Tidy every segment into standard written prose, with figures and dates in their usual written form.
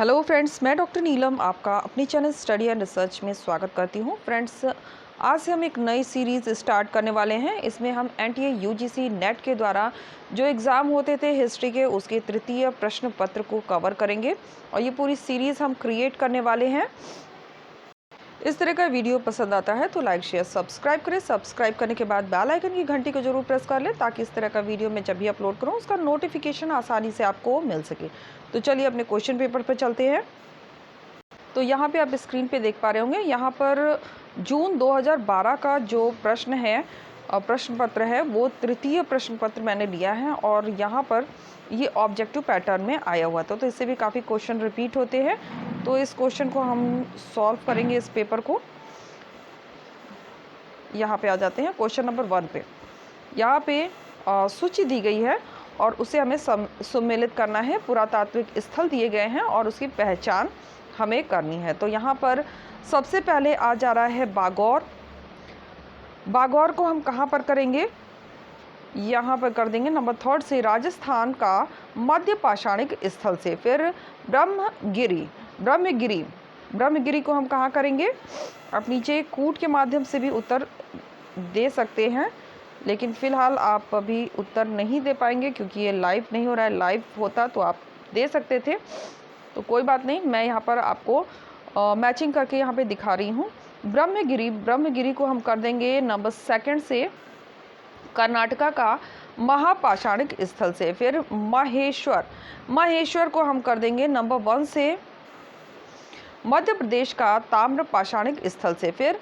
Hello friends, मैं doctor नीलम आपका अपनी चैनल स्टडी एंड रिसर्च में स्वागत करती हूं। फ्रेंड्स, आज से हम एक नई सीरीज़ स्टार्ट करने वाले हैं। इसमें हम एनटीए यूजीसी नेट के द्वारा जो एग्ज़ाम होते थे हिस्ट्री के, उसके तृतीय प्रश्न पत्र को कवर करेंगे और ये पूरी सीरीज़ हम क्रिएट करने वाले हैं। इस तरह का वीडियो पसंद आता है तो लाइक शेयर सब्सक्राइब करें। सब्सक्राइब करने के बाद बेल आइकन की घंटी को जरूर प्रेस कर लें ताकि इस तरह का वीडियो मैं जब भी अपलोड करूं उसका नोटिफिकेशन आसानी से आपको मिल सके। तो चलिए अपने क्वेश्चन पेपर पर चलते हैं। तो यहाँ पे आप स्क्रीन पे देख पा रहे होंगे, यहाँ पर जून 2012 का जो प्रश्न है, प्रश्न पत्र है, वो तृतीय प्रश्न पत्र मैंने लिया है और यहाँ पर ये ऑब्जेक्टिव पैटर्न में आया हुआ था। तो इससे भी काफ़ी क्वेश्चन रिपीट होते हैं। तो इस क्वेश्चन को हम सॉल्व करेंगे, इस पेपर को। यहाँ पे आ जाते हैं क्वेश्चन नंबर 1 पे। यहाँ पे सूची दी गई है और उसे हमें सम्मिलित करना है। पुरातात्विक स्थल दिए गए हैं और उसकी पहचान हमें करनी है। तो यहाँ पर सबसे पहले आ जा रहा है बागौर। बागौर को हम कहाँ पर करेंगे? यहाँ पर कर देंगे नंबर 3 से राजस्थान का मध्य पाषाणिक स्थल से। फिर ब्रह्मगिरी, ब्रह्मगिरी को हम कहाँ करेंगे? आप नीचे कूट के माध्यम से भी उत्तर दे सकते हैं, लेकिन फ़िलहाल आप अभी उत्तर नहीं दे पाएंगे क्योंकि ये लाइव नहीं हो रहा है। लाइव होता तो आप दे सकते थे, तो कोई बात नहीं, मैं यहाँ पर आपको मैचिंग करके यहाँ पे दिखा रही हूँ। ब्रह्मगिरी को हम कर देंगे नंबर 2 से कर्नाटका का महापाषाणिक स्थल से। फिर महेश्वर को हम कर देंगे नंबर 1 से मध्य प्रदेश का ताम्र पाषाणिक स्थल से। फिर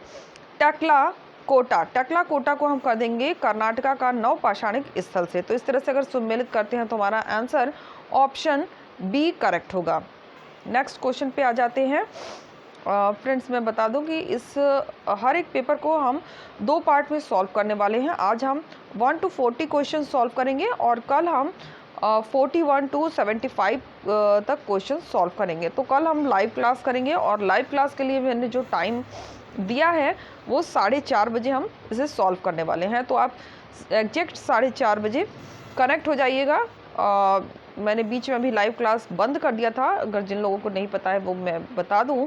टकला कोटा को हम कर देंगे कर्नाटका का नव पाषाणिक स्थल से। तो इस तरह से अगर सम्मिलित करते हैं तो हमारा आंसर ऑप्शन बी करेक्ट होगा। नेक्स्ट क्वेश्चन पे आ जाते हैं। फ्रेंड्स, मैं बता दूं कि इस हर एक पेपर को हम 2 पार्ट में सॉल्व करने वाले हैं। आज हम 1 to 40 क्वेश्चन सॉल्व करेंगे और कल हम 41 to 75 तक क्वेश्चन सॉल्व करेंगे। तो कल हम लाइव क्लास करेंगे और लाइव क्लास के लिए मैंने जो टाइम दिया है वो 4:30 बजे हम इसे सॉल्व करने वाले हैं। तो आप एग्जैक्ट 4:30 बजे कनेक्ट हो जाइएगा। मैंने बीच में अभी लाइव क्लास बंद कर दिया था, अगर जिन लोगों को नहीं पता है वो मैं बता दूं,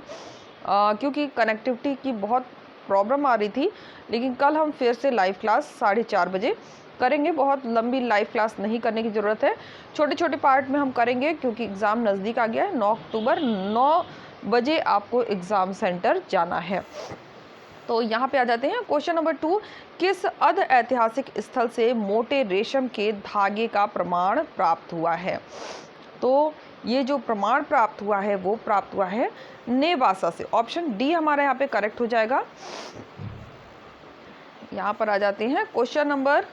क्योंकि कनेक्टिविटी की बहुत प्रॉब्लम आ रही थी। लेकिन कल हम फिर से लाइव क्लास 4:30 बजे करेंगे। बहुत लंबी लाइव क्लास नहीं करने की ज़रूरत है, छोटे छोटे पार्ट में हम करेंगे क्योंकि एग्ज़ाम नज़दीक आ गया है। 9 अक्टूबर 9 बजे आपको एग्ज़ाम सेंटर जाना है। तो यहाँ पे आ जाते हैं क्वेश्चन नंबर 2। किस अर्ध ऐतिहासिक स्थल से मोटे रेशम के धागे का प्रमाण प्राप्त हुआ है? तो ये जो प्रमाण प्राप्त हुआ है वो प्राप्त हुआ है नेवासा से। ऑप्शन डी हमारा यहाँ पे करेक्ट हो जाएगा। यहाँ पर आ जाते हैं क्वेश्चन नंबर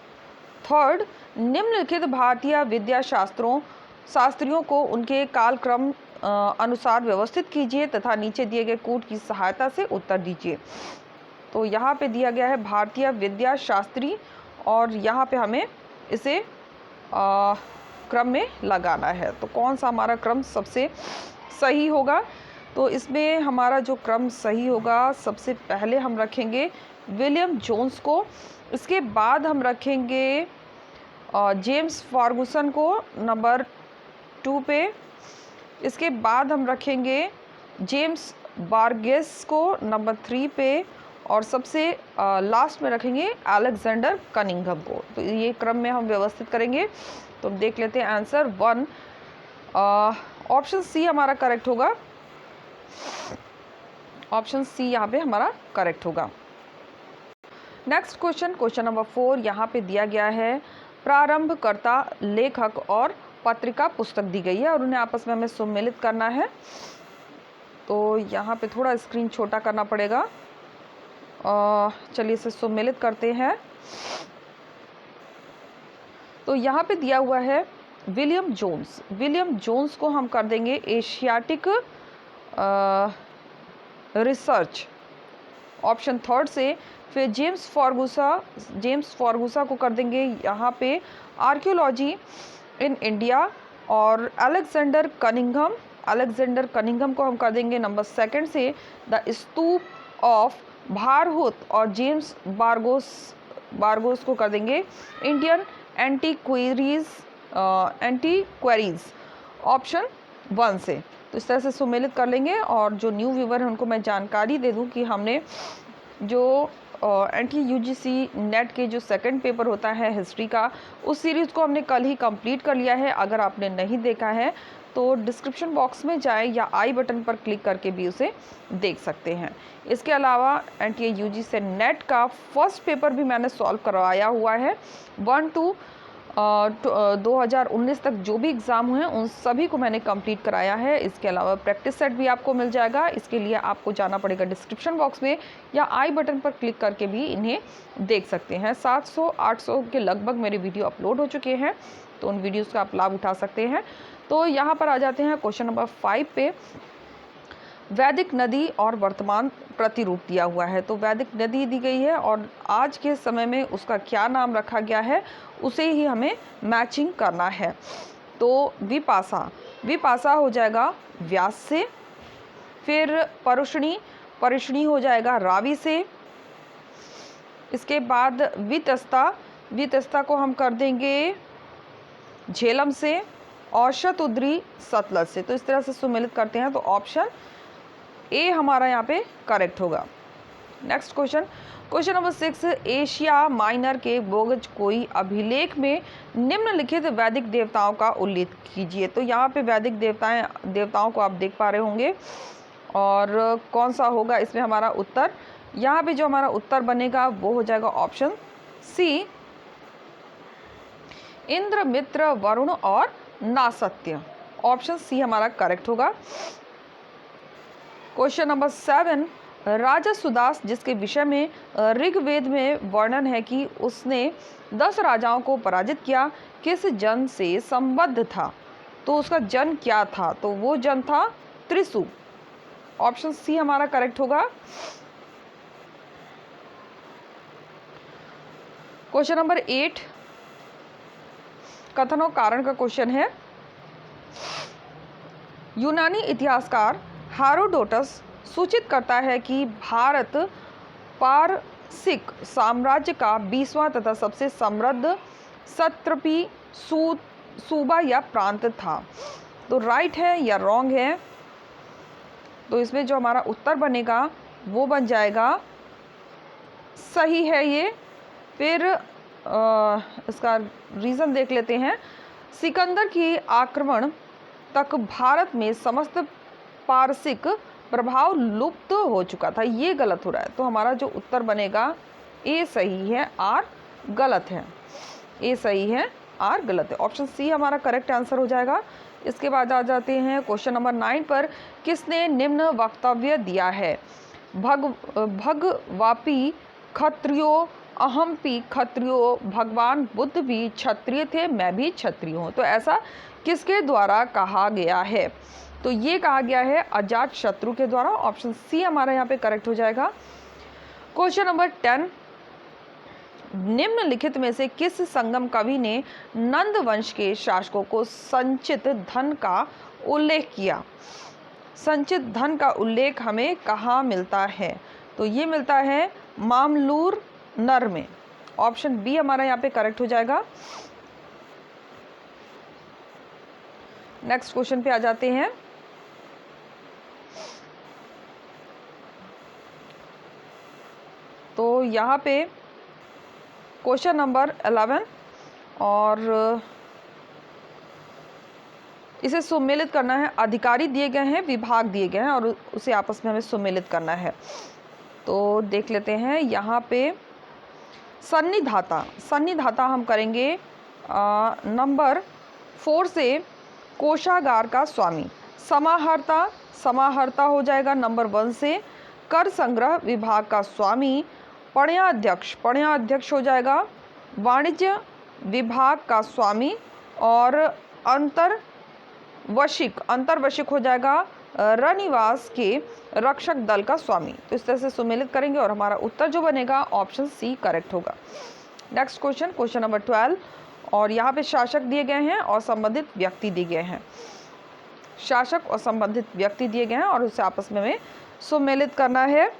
3। निम्नलिखित भारतीय विद्या शास्त्रियों को उनके कालक्रम अनुसार व्यवस्थित कीजिए तथा नीचे दिए गए कूट की सहायता से उत्तर दीजिए। तो यहाँ पे दिया गया है भारतीय विद्या शास्त्री और यहाँ पे हमें इसे क्रम में लगाना है। तो कौन सा हमारा क्रम सबसे सही होगा? तो इसमें हमारा जो क्रम सही होगा, सबसे पहले हम रखेंगे विलियम जोन्स को, इसके बाद हम रखेंगे जेम्स फर्गुसन को नंबर 2 पे, इसके बाद हम रखेंगे जेम्स बारगेस को नंबर 3 पे और सबसे लास्ट में रखेंगे अलेक्जेंडर कनिंघम को। तो ये क्रम में हम व्यवस्थित करेंगे। तो देख लेते हैं आंसर 1। ऑप्शन सी हमारा करेक्ट होगा। ऑप्शन सी यहाँ पे हमारा करेक्ट होगा। Next question number 4। यहाँ पे दिया गया है प्रारंभकर्ता, लेखक और पत्रिका पुस्तक दी गई है और उन्हें आपस में हमें सम्मिलित करना है। तो यहाँ पे थोड़ा स्क्रीन छोटा करना पड़ेगा। चलिए इसे सम्मिलित करते हैं। तो यहाँ पे दिया हुआ है विलियम जोन्स को हम कर देंगे एशियाटिक रिसर्च, ऑप्शन 3 से। फिर जेम्स फॉर्गुसा को कर देंगे यहाँ पे आर्कियोलॉजी इन इंडिया और अलेक्जेंडर कनिंघम को हम कर देंगे नंबर 2 से द स्तूप ऑफ भारहूत और जेम्स बारगोस को कर देंगे इंडियन एंटीक्वेरीज ऑप्शन 1 से। तो इस तरह से सुमेलित कर लेंगे। और जो न्यू व्यूवर हैं उनको मैं जानकारी दे दूं कि हमने जो एनटीए यूजीसी नेट के जो सेकंड पेपर होता है हिस्ट्री का, उस सीरीज़ को हमने कल ही कंप्लीट कर लिया है। अगर आपने नहीं देखा है तो डिस्क्रिप्शन बॉक्स में जाएं या आई बटन पर क्लिक करके भी उसे देख सकते हैं। इसके अलावा एनटीए यूजीसी नेट का फर्स्ट पेपर भी मैंने सॉल्व करवाया हुआ है। 1 to 2019 तक जो भी एग्ज़ाम हुए हैं उन सभी को मैंने कंप्लीट कराया है। इसके अलावा प्रैक्टिस सेट भी आपको मिल जाएगा। इसके लिए आपको जाना पड़ेगा डिस्क्रिप्शन बॉक्स में या आई बटन पर क्लिक करके भी इन्हें देख सकते हैं। 700-800 के लगभग मेरे वीडियो अपलोड हो चुके हैं, तो उन वीडियोज़ का आप लाभ उठा सकते हैं। तो यहाँ पर आ जाते हैं क्वेश्चन नंबर 5 पे। वैदिक नदी और वर्तमान प्रतिरूप दिया हुआ है। तो वैदिक नदी दी गई है और आज के समय में उसका क्या नाम रखा गया है उसे ही हमें मैचिंग करना है। तो विपाशा, विपाशा हो जाएगा व्यास से। फिर परुष्णी, परुष्णी हो जाएगा रावी से। इसके बाद वितस्ता, वितस्ता को हम कर देंगे झेलम से। और शतुद्री सतलज से। तो इस तरह से सुमेलित करते हैं। तो ऑप्शन ए हमारा यहाँ पे करेक्ट होगा। Next question, question number 6, Asia minor के बोगज कोई अभिलेख में निम्नलिखित वैदिक देवताओं का उल्लेख कीजिए। तो यहाँ पे वैदिक देवताओं को आप देख पा रहे होंगे और कौन सा होगा इसमें हमारा उत्तर। यहाँ पे जो हमारा उत्तर बनेगा वो हो जाएगा ऑप्शन सी, इंद्र, मित्र, वरुण और नासत्य। ऑप्शन सी हमारा करेक्ट होगा। क्वेश्चन नंबर 7, राजा सुदास जिसके विषय में ऋग्वेद में वर्णन है कि उसने 10 राजाओं को पराजित किया, किस जन से संबद्ध था। तो उसका जन क्या था, तो वो जन था त्रिशु। ऑप्शन सी हमारा करेक्ट होगा। क्वेश्चन नंबर 8 कथन और कारण का क्वेश्चन है। यूनानी इतिहासकार हेरोडोटस सूचित करता है कि भारत पारसिक साम्राज्य का 20वां तथा सबसे समृद्ध सत्रपी सूबा या प्रांत था। तो राइट है या रॉन्ग है। तो इसमें जो हमारा उत्तर बनेगा वो बन जाएगा सही है ये। फिर इसका रीज़न देख लेते हैं। सिकंदर की आक्रमण तक भारत में समस्त पारसिक प्रभाव लुप्त हो चुका था। ये गलत हो रहा है। तो हमारा जो उत्तर बनेगा ए सही है, आर गलत है। ए सही है, आर गलत है। ऑप्शन सी हमारा करेक्ट आंसर हो जाएगा। इसके बाद आ जाते हैं क्वेश्चन नंबर 9 पर। किसने निम्न वक्तव्य दिया है। भगवापी क्षत्रियो, अहमपि क्षत्रियो, भगवान बुद्ध भी क्षत्रिय थे, मैं भी क्षत्रिय हूँ। तो ऐसा किसके द्वारा कहा गया है। तो ये कहा गया है अजात शत्रु के द्वारा। ऑप्शन सी हमारा यहाँ पे करेक्ट हो जाएगा। क्वेश्चन नंबर 10, निम्नलिखित में से किस संगम कवि ने नंद वंश के शासकों को संचित धन का उल्लेख किया। संचित धन का उल्लेख हमें कहाँ मिलता है। तो ये मिलता है मामलूर नर में। ऑप्शन बी हमारा यहाँ पे करेक्ट हो जाएगा। नेक्स्ट क्वेश्चन पे आ जाते हैं। तो यहाँ पे क्वेश्चन नंबर 11 और इसे सुमेलित करना है। अधिकारी दिए गए हैं, विभाग दिए गए हैं और उसे आपस में हमें सुमेलित करना है। तो देख लेते हैं यहाँ पे सन्निधाता, सन्निधाता हम करेंगे नंबर 4 से कोषागार का स्वामी। समाहर्ता, समाहर्ता हो जाएगा नंबर 1 से कर संग्रह विभाग का स्वामी। पण्याध्यक्ष, पण्याध्यक्ष हो जाएगा वाणिज्य विभाग का स्वामी। और अंतर्वशिक, अंतर्वशिक हो जाएगा रनिवास के रक्षक दल का स्वामी। तो इस तरह से सुमेलित करेंगे और हमारा उत्तर जो बनेगा ऑप्शन सी करेक्ट होगा। नेक्स्ट क्वेश्चन, क्वेश्चन नंबर 12 और यहाँ पे शासक दिए गए हैं और संबंधित व्यक्ति दिए गए हैं। शासक और संबंधित व्यक्ति दिए गए हैं और उसे आपस में हमें सुमेलित करना है।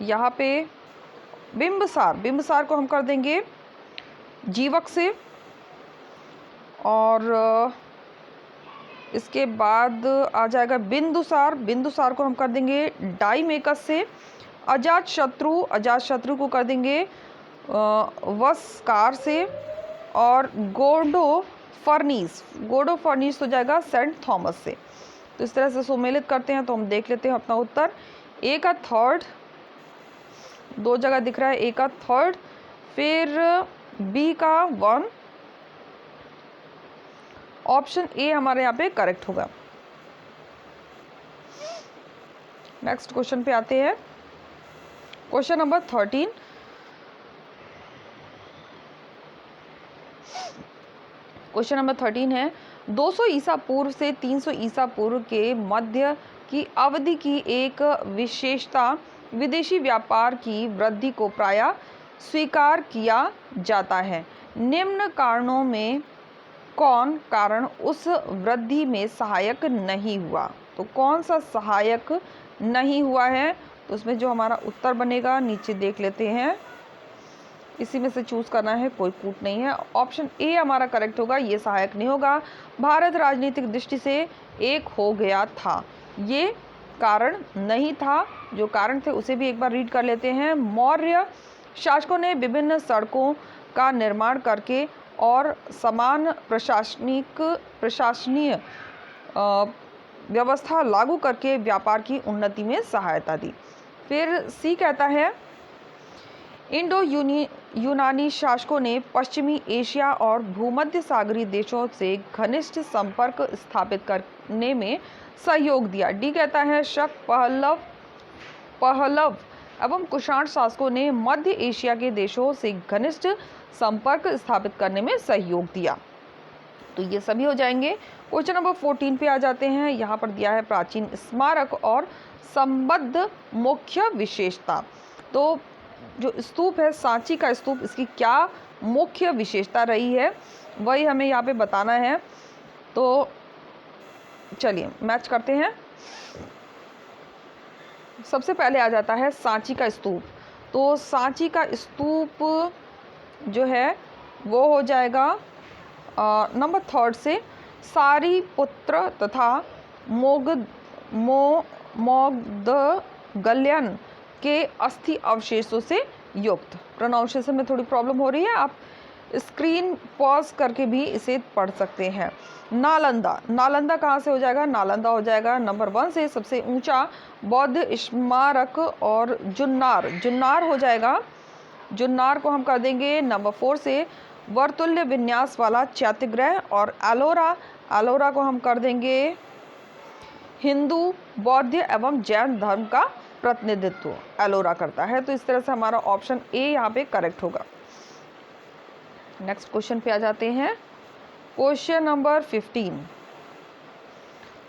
यहाँ पे बिंबसार, बिंबसार को हम कर देंगे जीवक से, और इसके बाद आ जाएगा बिंदुसार, बिंदुसार को हम कर देंगे डाइमेकस से। अजात शत्रु, अजात शत्रु को कर देंगे वस्कार से। और गोडो फर्नीस, गोडो फर्नीस हो जाएगा सेंट थॉमस से। तो इस तरह से सुमेलित करते हैं। तो हम देख लेते हैं अपना उत्तर। ए का थर्ड, दो जगह दिख रहा है, ए का थर्ड, फिर बी का 1। ऑप्शन ए हमारे यहाँ पे करेक्ट होगा। नेक्स्ट क्वेश्चन पे आते हैं। Question number 13। क्वेश्चन नंबर 13 है 200 ईसा पूर्व से 300 ईसा पूर्व के मध्य की अवधि की एक विशेषता विदेशी व्यापार की वृद्धि को प्रायः स्वीकार किया जाता है। निम्न कारणों में कौन कारण उस वृद्धि में सहायक नहीं हुआ? तो कौन सा सहायक नहीं हुआ है? तो उसमें जो हमारा उत्तर बनेगा नीचे देख लेते हैं, इसी में से चूज करना है, कोई कूट नहीं है। ऑप्शन ए हमारा करेक्ट होगा, ये सहायक नहीं होगा। भारत राजनीतिक दृष्टि से एक हो गया था, ये कारण नहीं था। जो कारण थे उसे भी एक बार रीड कर लेते हैं। मौर्य शासकों ने विभिन्न सड़कों का निर्माण करके और समान प्रशासनीय व्यवस्था लागू करके व्यापार की उन्नति में सहायता दी। फिर सी कहता है इंडो यूनानी शासकों ने पश्चिमी एशिया और भूमध्य सागरीय देशों से घनिष्ठ संपर्क स्थापित करने में सहयोग दिया। डी कहता है शक, पहलव एवं कुषाण शासकों ने मध्य एशिया के देशों से घनिष्ठ संपर्क स्थापित करने में सहयोग दिया। तो ये सभी हो जाएंगे। क्वेश्चन नंबर 14 पे आ जाते हैं। यहाँ पर दिया है प्राचीन स्मारक और संबद्ध मुख्य विशेषता। तो जो स्तूप है, सांची का स्तूप, इसकी क्या मुख्य विशेषता रही है वही हमें यहाँ पे बताना है। तो चलिए मैच करते हैं। सबसे पहले आ जाता है सांची का स्तूप। तो सांची का स्तूप जो है वो हो जाएगा नंबर 3 से सारीपुत्र तथा मोग्दगल्यन के अस्थि अवशेषों से युक्त। प्रोनाउंसिएशन में थोड़ी प्रॉब्लम हो रही है, आप स्क्रीन पॉज करके भी इसे पढ़ सकते हैं। नालंदा, नालंदा कहाँ से हो जाएगा? नालंदा हो जाएगा नंबर 1 से सबसे ऊंचा बौद्ध स्मारक। और जुन्नार, जुन्नार हो जाएगा, जुन्नार को हम कर देंगे नंबर 4 से वर्तुल्य विन्यास वाला चैत्यग्रह। और एलोरा, एलोरा को हम कर देंगे हिंदू, बौद्ध एवं जैन धर्म का प्रतिनिधित्व एलोरा करता है। तो इस तरह से हमारा ऑप्शन ए यहाँ पे करेक्ट होगा। नेक्स्ट क्वेश्चन पे आ जाते हैं। Question number 15।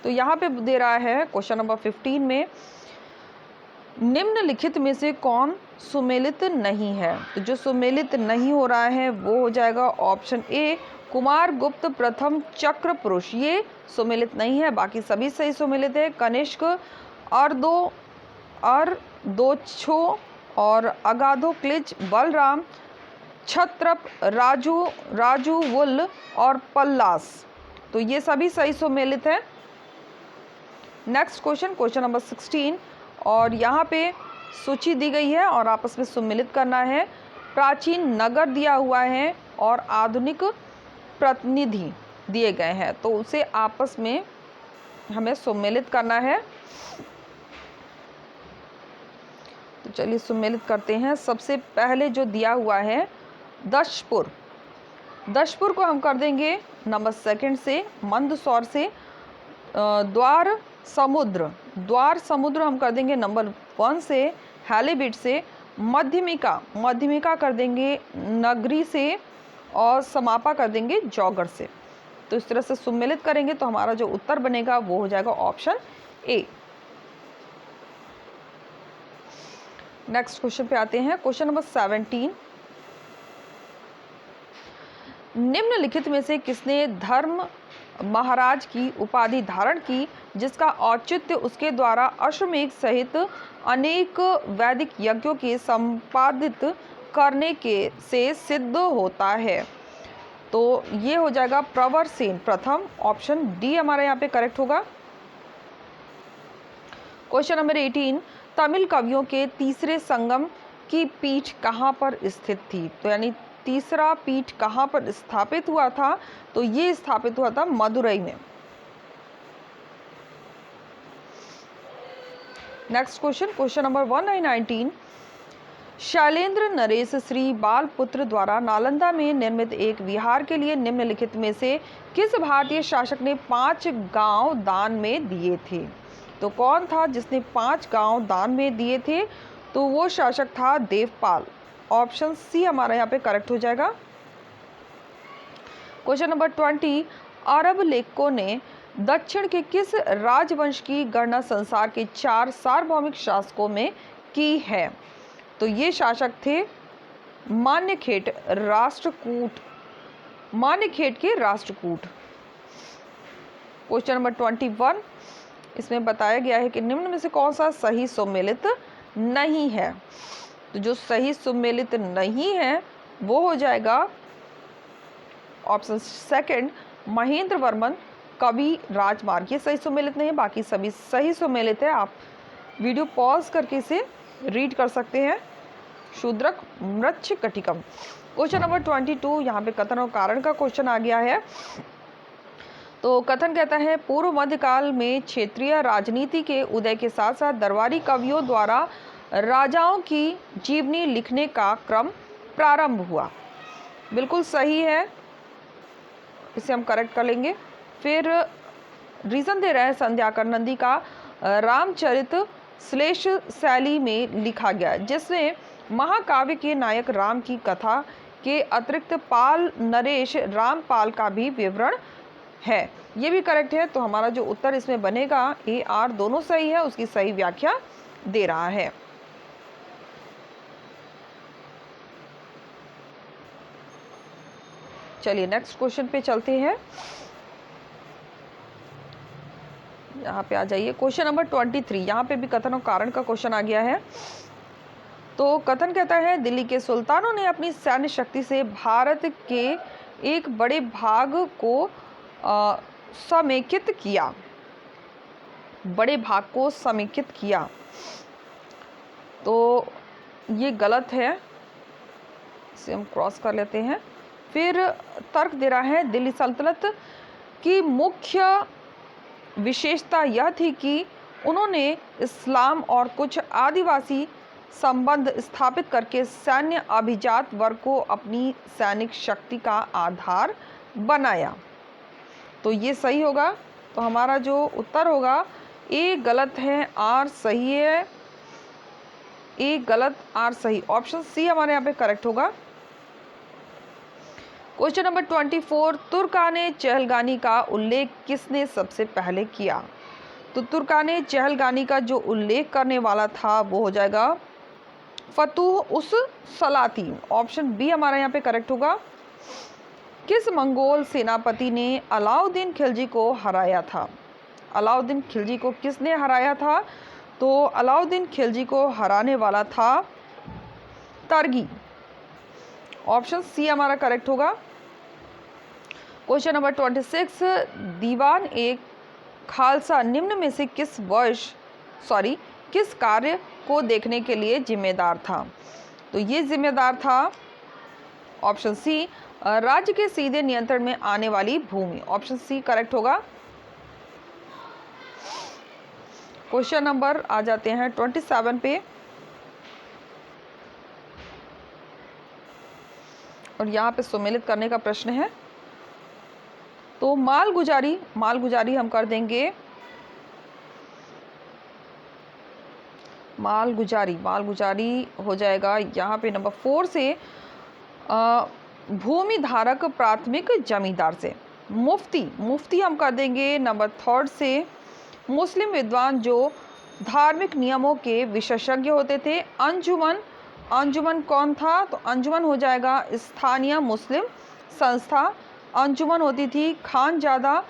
तो यहाँ पे दे रहा है क्वेश्चन नंबर 15 में निम्नलिखित में से कौन सुमेलित नहीं है? तो जो सुमेलित नहीं हो रहा है वो हो जाएगा ऑप्शन ए कुमार गुप्त प्रथम चक्र पुरुष, ये सुमेलित नहीं है, बाकी सभी सही सुमेलित है। कनिष्क, अर्दोछो और अगाधोक्लिज, बलराम, क्षत्रप, राजुवुल और पल्लास, तो ये सभी सही सुमेलित है। Next question, question number 16। और यहाँ पे सूची दी गई है और आपस में सुमेलित करना है। प्राचीन नगर दिया हुआ है और आधुनिक प्रतिनिधि दिए गए हैं, तो उसे आपस में हमें सुमेलित करना है। तो चलिए सुमेलित करते हैं। सबसे पहले जो दिया हुआ है दशपुर, दशपुर को हम कर देंगे नंबर 2 से मंदसौर से। द्वार समुद्र, द्वार समुद्र हम कर देंगे नंबर 1 से हैलीबिट से। मध्यमिका, मध्यमिका कर देंगे नगरी से। और समापा कर देंगे जौगढ़ से। तो इस तरह से सुमेलित करेंगे तो हमारा जो उत्तर बनेगा वो हो जाएगा ऑप्शन ए। नेक्स्ट क्वेश्चन पे आते हैं। Question number 17। निम्नलिखित में से किसने धर्म महाराज की उपाधि धारण की? जिसका औचित्य उसके द्वारा अश्वमेध सहित अनेक वैदिक यज्ञों के संपादित करने के से सिद्ध होता है। तो ये हो जाएगा प्रवरसेन प्रथम, ऑप्शन डी हमारा यहाँ पे करेक्ट होगा। क्वेश्चन नंबर 18, तमिल कवियों के तीसरे संगम की पीठ कहाँ पर स्थित थी? तो यानी तीसरा पीठ कहाँ पर स्थापित हुआ था? तो ये स्थापित हुआ था मदुरई में। Next question, question number 19, Shailendra Naresh Shri Balputra द्वारा नालंदा में निर्मित एक विहार के लिए निम्नलिखित में से किस भारतीय शासक ने 5 गांव दान में दिए थे? तो कौन था जिसने 5 गांव दान में दिए थे? तो वो शासक था देवपाल, ऑप्शन सी हमारा यहाँ पे करेक्ट हो जाएगा। क्वेश्चन नंबर 20, अरब लेखकों ने दक्षिण के किस राजवंश की गणना संसार के 4 सार्वभौमिक शासकों में की है? तो ये शासक थे मान्यखेट के राष्ट्रकूट। क्वेश्चन नंबर 21, इसमें बताया गया है कि निम्न में से कौन सा सही सुमेलित नहीं है? तो जो सही सुमेलित नहीं है वो हो जाएगा ऑप्शन सेकंड, महेंद्र वर्मन कवि राजमार्ग। ये सही सुमेलित नहीं है, बाकी सभी सही सुमेलित है। आप वीडियो पॉज करके इसे रीड कर सकते हैं। शूद्रक मृच्छ कटिकम। क्वेश्चन नंबर 22, यहाँ पे कथन और कारण का क्वेश्चन आ गया है। तो कथन कहता है, पूर्व मध्यकाल में क्षेत्रीय राजनीति के उदय के साथ साथ दरबारी कवियों द्वारा राजाओं की जीवनी लिखने का क्रम प्रारंभ हुआ। बिल्कुल सही है, इसे हम करेक्ट कर लेंगे। फिर रीजन दे रहा है, संध्याकर नंदी का रामचरित श्लेष शैली में लिखा गया, जिसमें महाकाव्य के नायक राम की कथा के अतिरिक्त पाल नरेश रामपाल का भी विवरण है। ये भी करेक्ट है। तो हमारा जो उत्तर इसमें बनेगा ए आर दोनों सही है, उसकी सही व्याख्या दे रहा है। चलिए नेक्स्ट क्वेश्चन पे चलते हैं। यहाँ पे आ जाइए, क्वेश्चन नंबर 23। यहाँ पे भी कथन और कारण का क्वेश्चन आ गया है। तो कथन कहता है, दिल्ली के सुल्तानों ने अपनी सैन्य शक्ति से भारत के एक बड़े भाग को समेकित किया। बड़े भाग को समेकित किया, तो ये गलत है, इसे हम क्रॉस कर लेते हैं। फिर तर्क दे रहा है, दिल्ली सल्तनत की मुख्य विशेषता यह थी कि उन्होंने इस्लाम और कुछ आदिवासी संबंध स्थापित करके सैन्य अभिजात वर्ग को अपनी सैनिक शक्ति का आधार बनाया। तो ये सही होगा। तो हमारा जो उत्तर होगा ए गलत है, आर सही है। ए गलत, आर सही, ऑप्शन सी हमारे यहाँ पे करेक्ट होगा। क्वेश्चन नंबर 24, तुर्काने चहलगानी का उल्लेख किसने सबसे पहले किया? तो तुर्काने चहलगानी का जो उल्लेख करने वाला था वो हो जाएगा फतूह उस सलातीन, ऑप्शन बी हमारा यहाँ पे करेक्ट होगा। किस मंगोल सेनापति ने अलाउद्दीन खिलजी को हराया था? अलाउद्दीन खिलजी को किसने हराया था? तो अलाउद्दीन खिलजी को हराने वाला था तरगी, ऑप्शन सी हमारा करेक्ट होगा। क्वेश्चन नंबर 26, दीवान एक खालसा निम्न में से किस कार्य को देखने के लिए जिम्मेदार था? तो ये जिम्मेदार था ऑप्शन सी, राज्य के सीधे नियंत्रण में आने वाली भूमि, ऑप्शन सी करेक्ट होगा। क्वेश्चन नंबर आ जाते हैं 27 पे, और यहाँ पे सुमेलित करने का प्रश्न है। तो मालगुजारी हम कर देंगे मालगुजारी हो जाएगा यहाँ पे नंबर 4 से भूमि धारक प्राथमिक जमींदार से। मुफ्ती हम कर देंगे नंबर 3 से मुस्लिम विद्वान जो धार्मिक नियमों के विशेषज्ञ होते थे। अंजुमन कौन था? तो अंजुमन हो जाएगा स्थानीय मुस्लिम संस्था अंजुमन होती थी। खानजादा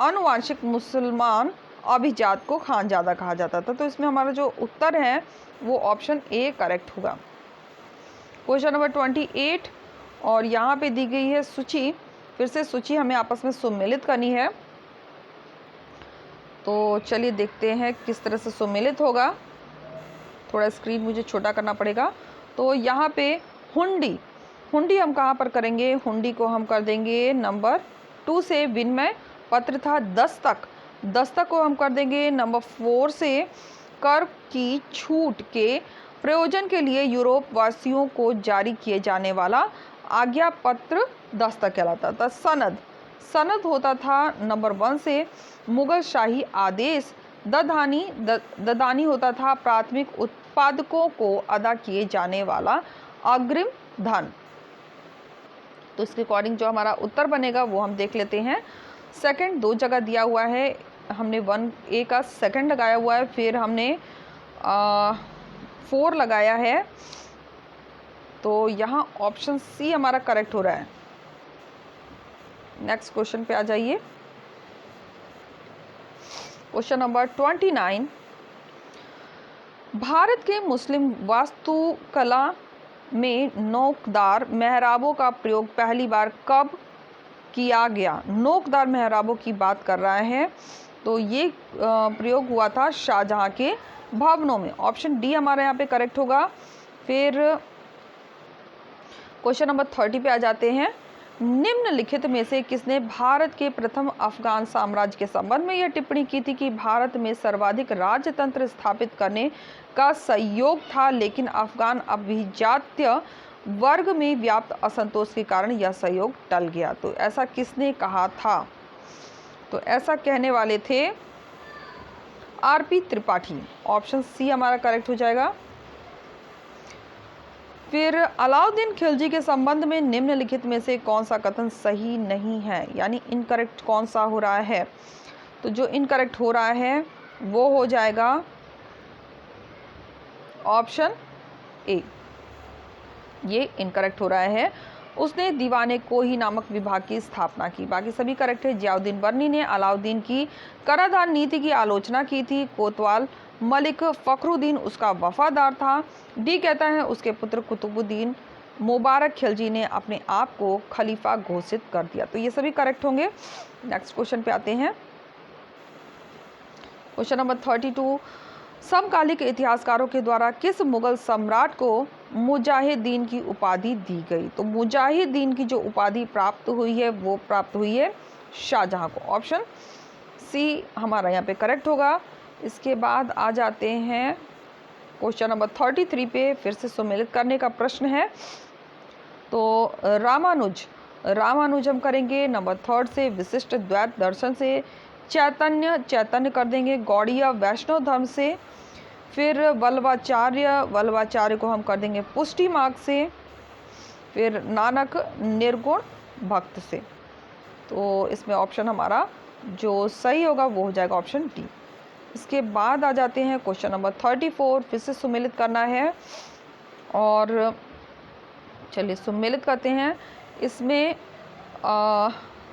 अनुवांशिक मुसलमान अभिजात को खानजादा कहा जाता था। तो इसमें हमारा जो उत्तर है वो ऑप्शन ए करेक्ट होगा। क्वेश्चन नंबर 28 और यहाँ पे दी गई है सूची। फिर से सूची हमें आपस में सम्मिलित करनी है। तो चलिए देखते हैं किस तरह से सम्मिलित होगा। थोड़ा स्क्रीन मुझे छोटा करना पड़ेगा। तो यहाँ पे हुंडी, हुंडी हम कहाँ पर करेंगे? हुंडी को हम कर देंगे नंबर 2 से। विनिमय पत्र था दस्तक, दस्तक को हम कर देंगे नंबर 4 से। कर की छूट के प्रयोजन के लिए यूरोप वासियों को जारी किए जाने वाला आज्ञा पत्र दस्तक कहलाता था। सनद, सनद होता था नंबर 1 से। मुगल शाही आदेश, ददानी, ददानी होता था प्राथमिक उत्पादकों को अदा किए जाने वाला अग्रिम धन। तो इसके अकॉर्डिंग जो हमारा उत्तर बनेगा वो हम देख लेते हैं। सेकंड 2 जगह दिया हुआ है, हमने 1A का सेकंड लगाया हुआ है, फिर हमने 4 लगाया है। तो यहाँ ऑप्शन सी हमारा करेक्ट हो रहा है। नेक्स्ट क्वेश्चन पे आ जाइए। क्वेश्चन नंबर 29, भारत के मुस्लिम वास्तुकला में नोकदार मेहराबों का प्रयोग पहली बार कब किया गया? नोकदार मेहराबों की बात कर रहा है। तो ये प्रयोग हुआ था शाहजहां के भवनों में। ऑप्शन डी हमारा यहाँ पे करेक्ट होगा। फिर क्वेश्चन नंबर 30 पे आ जाते हैं। निम्नलिखित में से किसने भारत के प्रथम अफगान साम्राज्य के संबंध में यह टिप्पणी की थी कि भारत में सर्वाधिक राजतंत्र स्थापित करने का सहयोग था, लेकिन अफगान अभिजात्य वर्ग में व्याप्त असंतोष के कारण यह सहयोग टल गया? तो ऐसा किसने कहा था? तो ऐसा कहने वाले थे आरपी त्रिपाठी। ऑप्शन सी हमारा करेक्ट हो जाएगा। फिर अलाउद्दीन खिलजी के संबंध में निम्नलिखित में से कौन सा कथन सही नहीं है, यानी इनकरेक्ट कौन सा हो रहा है? तो जो इनकरेक्ट हो रहा है वो हो जाएगा ऑप्शन ए, ये इनकरेक्ट हो रहा है। उसने दीवाने कोही नामक विभाग की स्थापना की। बाकी सभी करेक्ट है। जियाउद्दीन बर्नी ने अलाउद्दीन की कराधान नीति की आलोचना की थी। कोतवाल मलिक फखरुद्दीन उसका वफादार था। डी कहता है उसके पुत्र कुतुबुद्दीन मुबारक खिलजी ने अपने आप को खलीफा घोषित कर दिया। तो ये सभी करेक्ट होंगे। नेक्स्ट क्वेश्चन पे आते हैं। क्वेश्चन नंबर 32, समकालिक इतिहासकारों के द्वारा किस मुगल सम्राट को मुजाहिदीन की उपाधि दी गई? तो मुजाहिदीन की जो उपाधि प्राप्त हुई है वो प्राप्त हुई है शाहजहां को। ऑप्शन सी हमारा यहाँ पे करेक्ट होगा। इसके बाद आ जाते हैं क्वेश्चन नंबर 33 पे। फिर से सम्मिलित करने का प्रश्न है। तो रामानुज, रामानुज हम करेंगे नंबर 3 से। विशिष्ट द्वैत दर्शन से। चैतन्य, चैतन्य कर देंगे गौड़ीय वैष्णव धर्म से। फिर वल्लभाचार्य, वल्लभाचार्य को हम कर देंगे पुष्टि मार्ग से। फिर नानक निर्गुण भक्त से। तो इसमें ऑप्शन हमारा जो सही होगा वो हो जाएगा ऑप्शन डी। इसके बाद आ जाते हैं क्वेश्चन नंबर 34। फिर से सम्मिलित करना है और चलिए सम्मिलित करते हैं। इसमें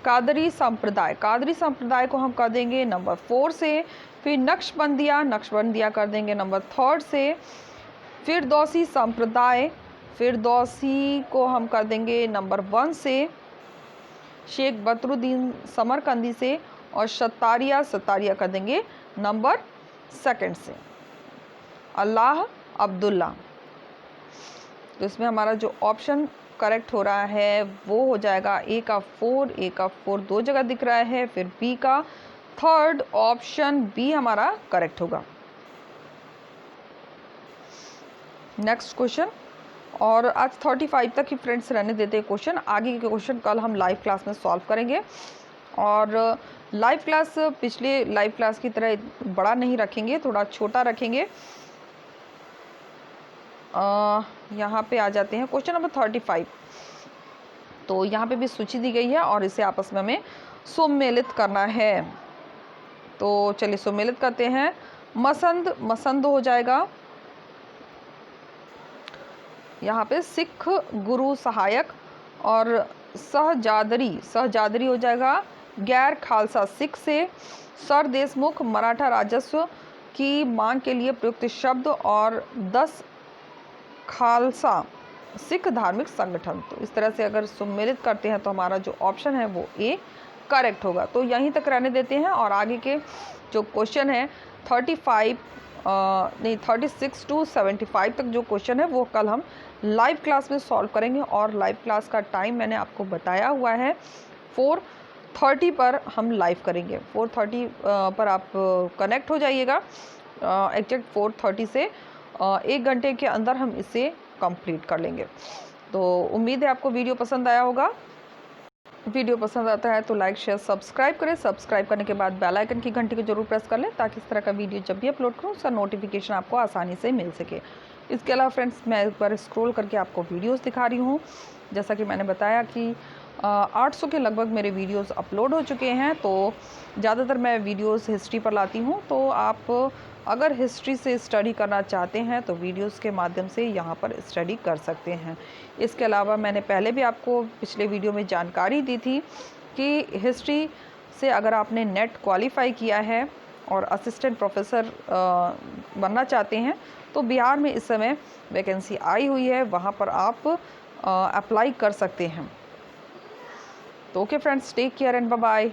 कादरी संप्रदाय, कादरी संप्रदाय को हम कर देंगे नंबर 4 से। फिर नक्शबंदिया, नक्शबंदिया कर देंगे नंबर 3 से। फिर दौसी संप्रदाय, फिर दौसी को हम कर देंगे नंबर 1 से। शेख बदरुद्दीन समरकंदी से। और सत्तारिया, सत्तारिया कर देंगे नंबर 2 से। अल्लाह अब्दुल्ला। तो इसमें हमारा जो ऑप्शन करेक्ट हो रहा है वो हो जाएगा ए का 4, ए का 4 2 जगह दिख रहा है। फिर बी का 3rd, ऑप्शन बी हमारा करेक्ट होगा। नेक्स्ट क्वेश्चन, और आज 35 तक ही फ्रेंड्स रहने देते हैं क्वेश्चन। आगे के क्वेश्चन कल हम लाइव क्लास में सॉल्व करेंगे। और लाइव क्लास पिछले लाइव क्लास की तरह बड़ा नहीं रखेंगे, थोड़ा छोटा रखेंगे। यहाँ पे आ जाते हैं क्वेश्चन नंबर 35। तो यहाँ पे भी सूची दी गई है और इसे आपस में हमें सम्मिलित करना है। तो चलिए सम्मिलित करते हैं। मसंद, मसंद हो जाएगा यहाँ पे। सिख गुरु सहायक और सहजादरी, सहजादरी हो जाएगा गैर खालसा सिख से सर देशमुख मराठा राजस्व की मांग के लिए प्रयुक्त शब्द और 10 खालसा सिख धार्मिक संगठन। तो इस तरह से अगर सम्मिलित करते हैं तो हमारा जो ऑप्शन है वो ए करेक्ट होगा। तो यहीं तक रहने देते हैं और आगे के जो क्वेश्चन है 36 टू 75 तक जो क्वेश्चन है वो कल हम लाइव क्लास में सॉल्व करेंगे। और लाइव क्लास का टाइम मैंने आपको बताया हुआ है 4:30 पर हम लाइव करेंगे। 4:30 पर आप कनेक्ट हो जाइएगा। एग्जैक्ट 4:30 से 1 घंटे के अंदर हम इसे कंप्लीट कर लेंगे। तो उम्मीद है आपको वीडियो पसंद आया होगा। वीडियो पसंद आता है तो लाइक शेयर सब्सक्राइब करें। सब्सक्राइब करने के बाद बेल आइकन की घंटी को जरूर प्रेस कर लें ताकि इस तरह का वीडियो जब भी अपलोड करूँ उसका नोटिफिकेशन आपको आसानी से मिल सके। इसके अलावा फ्रेंड्स मैं एक बार स्क्रॉल करके आपको वीडियोस दिखा रही हूँ। जैसा कि मैंने बताया कि 800 के लगभग मेरे वीडियोस अपलोड हो चुके हैं। तो ज़्यादातर मैं वीडियोस हिस्ट्री पर लाती हूँ। तो आप अगर हिस्ट्री से स्टडी करना चाहते हैं तो वीडियोस के माध्यम से यहाँ पर स्टडी कर सकते हैं। इसके अलावा मैंने पहले भी आपको पिछले वीडियो में जानकारी दी थी कि हिस्ट्री से अगर आपने नेट क्वालिफाई किया है और असिस्टेंट प्रोफेसर बनना चाहते हैं तो बिहार में इस समय वैकेंसी आई हुई है, वहाँ पर आप अप्लाई कर सकते हैं। तो okay friends, take care and bye bye.